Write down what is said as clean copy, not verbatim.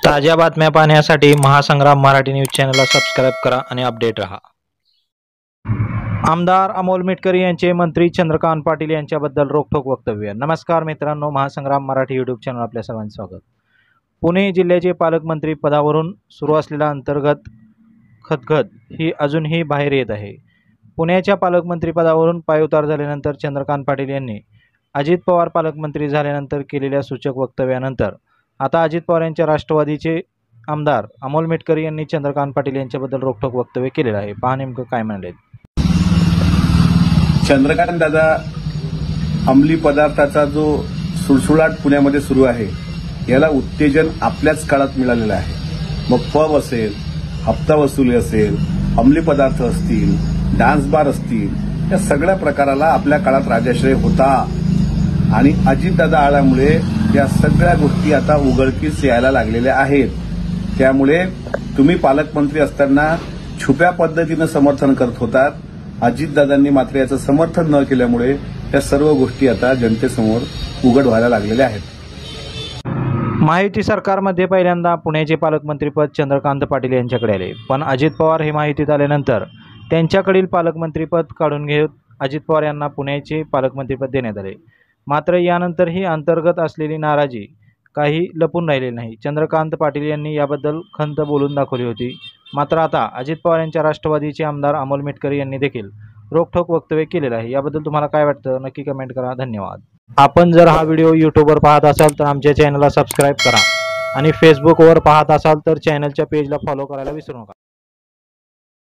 ताज्या बातम्या पाहण्यासाठी महासंग्राम मराठी न्यूज चॅनलला सबस्क्राईब करा आणि अपडेट रहा। आमदार अमोल मिटकरी यांचे मंत्री चंद्रकांत पाटील यांच्याबद्दल रोखठोक वक्तव्य। नमस्कार मित्रांनो, महासंग्राम मराठी यूट्यूब चॅनल आपल्या सर्वांचे स्वागत। पुणे जिल्ह्याचे पालकमंत्री पदावरून सुरू असलेला अंतर्गत खदखद ही अजूनही बाहेर येत आहे। पुण्याच्या पालकमंत्री पदावरून पायउतार झाल्यानंतर चंद्रकांत पाटील यांनी अजित पवार पालकमंत्री झाल्यानंतर केलेल्या सूचक वक्तव्यानंतर आता अजित पवार यांच्या राष्ट्रवादीचे आमदार अमोल मिटकरी यांनी चंद्रकांत पाटील यांच्याबद्दल रोखठोक वक्तव्य केलेले आहे। पहा नेमकं काय म्हणाले। चंद्रकांत दादा, अंमली पदार्थाचा जो सुळसुळाट पुण्यामध्ये सुरू आहे याला उत्तेजन आपल्याच काळात मिळालेलं आहे। मग पब असेल, हप्ता वसुली असेल, अंमली पदार्थ असतील, डान्स बार असतील, या सगळ्या प्रकाराला आपल्या काळात राजाश्रय होता आणि अजितदादा आल्यामुळे या सगळ्या गोष्टी आता उघडकीस यायला लागलेल्या आहेत। त्यामुळे तुम्ही पालकमंत्री असताना छुप्या पद्धतीनं समर्थन करत होतात, अजितदादांनी मात्र याचं समर्थन न केल्यामुळे या सर्व गोष्टी आता जनतेसमोर उघड व्हायला लागलेल्या आहेत। महायुती सरकारमध्ये पहिल्यांदा पुण्याचे पालकमंत्रीपद चंद्रकांत पाटील यांच्याकडे आले, पण अजित पवार हे महायुतीत आल्यानंतर त्यांच्याकडील पालकमंत्रीपद काढून घेत अजित पवार यांना पुण्याचे पालकमंत्रीपद देण्यात आले। मात्र यानंतर ही अंतर्गत असलेली नाराजी काही लपून राहिलेली नाही। चंद्रकांत पाटील यांनी याबद्दल खंत बोलून दाखवली होती। मात्र आता अजित पवार यांच्या राष्ट्रवादीचे आमदार अमोल मिटकरी यांनी देखील रोखठोक वक्तव्य केलेलं आहे। याबद्दल तुम्हाला काय वाटतं नक्की कमेंट करा। धन्यवाद। आपण जर हा व्हिडिओ यूट्यूबवर पाहत असाल तर आमच्या चॅनलला सबस्क्राईब करा आणि फेसबुकवर पाहत असाल तर चॅनलच्या पेजला फॉलो करायला विसरू नका।